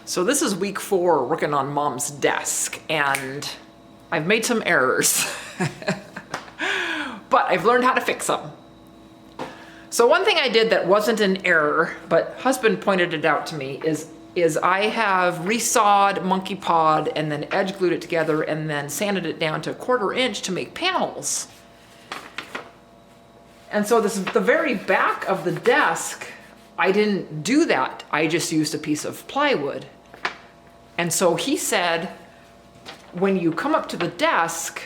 So this is week 4 working on Mom's desk, and I've made some errors, but I've learned how to fix them. So one thing I did that wasn't an error, but husband pointed it out to me, is I have resawed monkey pod and then edge glued it together and then sanded it down to 1/4 inch to make panels. And so this is the very back of the desk. I didn't do that. I just used a piece of plywood. And so he said, when you come up to the desk,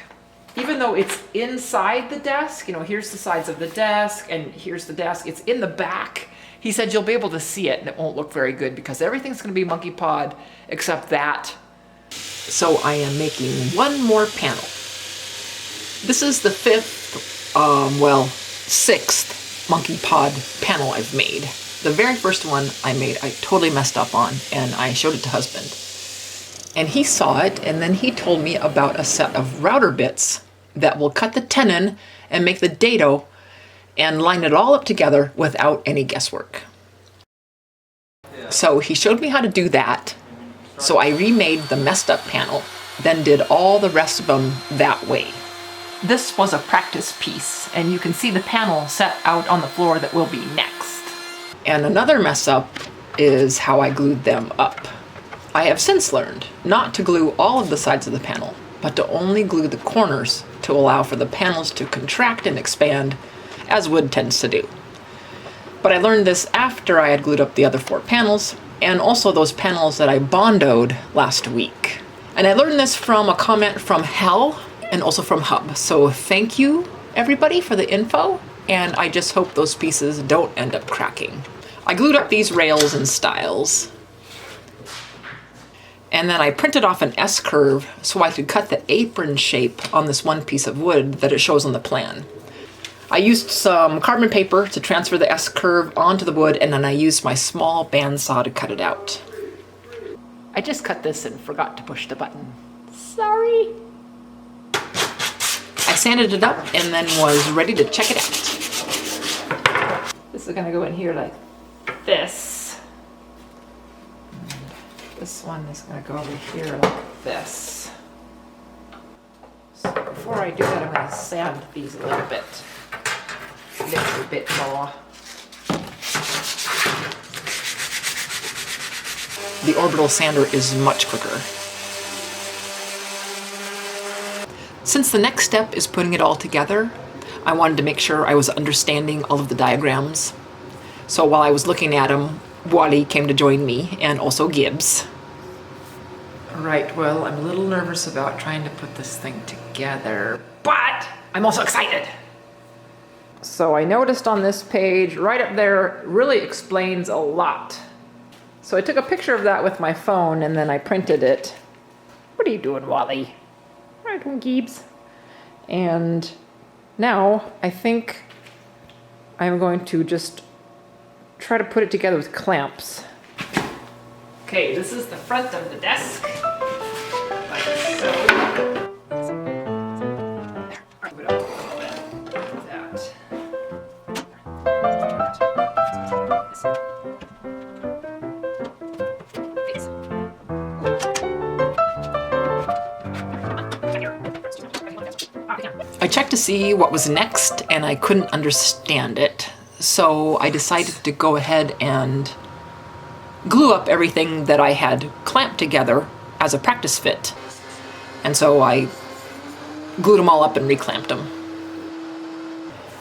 even though it's inside the desk, you know, here's the sides of the desk and here's the desk, it's in the back. He said, you'll be able to see it and it won't look very good because everything's gonna be monkey pod except that. So I am making one more panel. This is the 6th monkey pod panel I've made. The very first one I made, I totally messed up on, and I showed it to husband. And he saw it, and then he told me about a set of router bits that will cut the tenon and make the dado and line it all up together without any guesswork. So he showed me how to do that. So I remade the messed up panel, then did all the rest of them that way. This was a practice piece, and you can see the panel set out on the floor that will be next. And another mess up is how I glued them up. I have since learned not to glue all of the sides of the panel, but to only glue the corners to allow for the panels to contract and expand as wood tends to do. But I learned this after I had glued up the other 4 panels, and also those panels that I bondoed last week. And I learned this from a comment from Hell and also from Hub. So thank you everybody for the info, and I just hope those pieces don't end up cracking. I glued up these rails and stiles, and then I printed off an S-curve so I could cut the apron shape on this one piece of wood that it shows on the plan. I used some carbon paper to transfer the S-curve onto the wood, and then I used my small bandsaw to cut it out. I just cut this and forgot to push the button. Sorry. I sanded it up and then was ready to check it out. This is gonna go in here like this. This one is going to go over here like this. So before I do that, I'm going to sand these a little bit more. The orbital sander is much quicker. Since the next step is putting it all together, I wanted to make sure I was understanding all of the diagrams. So while I was looking at them, Wally came to join me, and also Gibbs. Right, well, I'm a little nervous about trying to put this thing together, but I'm also excited. So I noticed on this page, right up there, really explains a lot. So I took a picture of that with my phone, and then I printed it. What are you doing, Wally? Right, Gibbs. And now I think I'm going to just try to put it together with clamps. Okay, this is the front of the desk. Like so. I checked to see what was next, and I couldn't understand it. So I decided to go ahead and glue up everything that I had clamped together as a practice fit. And so I glued them all up and reclamped them.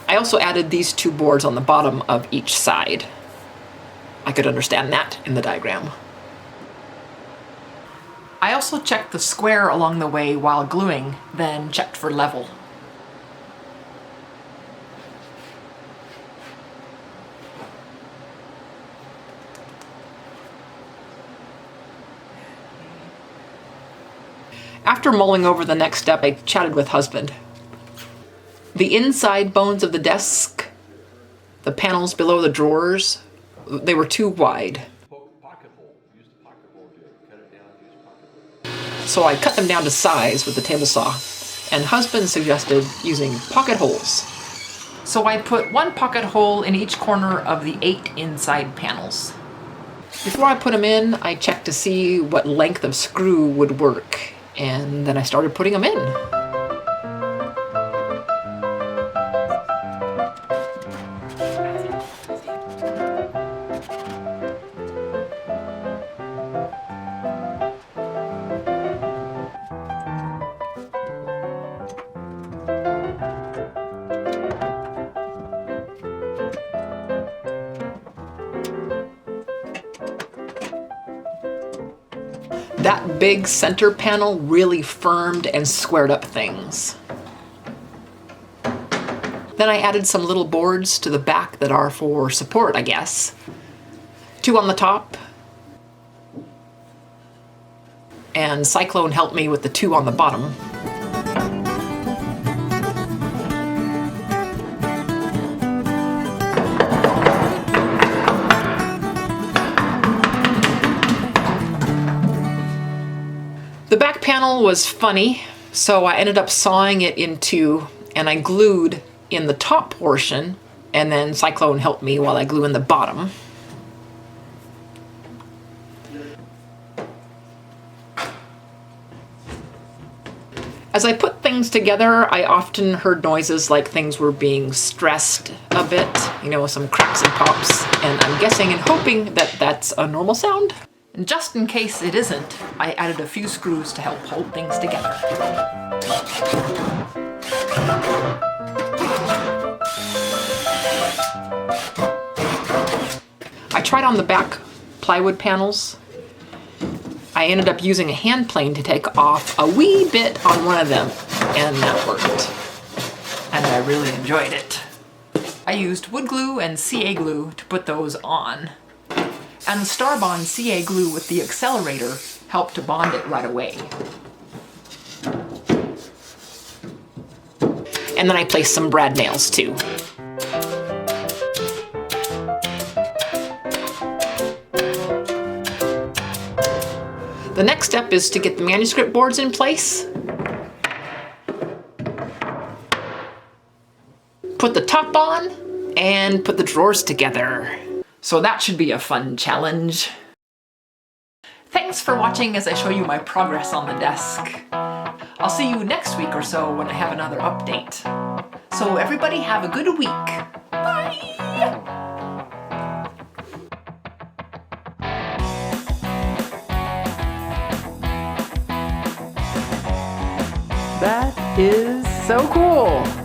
I also added these 2 boards on the bottom of each side. I could understand that in the diagram. I also checked the square along the way while gluing, then checked for level. After mulling over the next step, I chatted with husband. The inside bones of the desk, the panels below the drawers, they were too wide. So I cut them down to size with the table saw, and husband suggested using pocket holes. So I put 1 pocket hole in each corner of the 8 inside panels. Before I put them in, I checked to see what length of screw would work, and then I started putting them in. That big center panel really firmed and squared up things. Then I added some little boards to the back that are for support, I guess. 2 on the top. And Cyclone helped me with the 2 on the bottom. The back panel was funny, so I ended up sawing it in 2, and I glued in the top portion, and then Cyclone helped me while I glue in the bottom. As I put things together, I often heard noises like things were being stressed a bit, you know, some cracks and pops, and I'm guessing and hoping that that's a normal sound. And just in case it isn't, I added a few screws to help hold things together. I tried on the back plywood panels. I ended up using a hand plane to take off a wee bit on one of them, and that worked. And I really enjoyed it. I used wood glue and CA glue to put those on. And the Starbond CA glue with the accelerator helped to bond it right away. And then I placed some brad nails too. The next step is to get the manuscript boards in place. Put the top on and put the drawers together. So that should be a fun challenge. Thanks for watching as I show you my progress on the desk. I'll see you next week or so when I have another update. So everybody have a good week. Bye! That is so cool.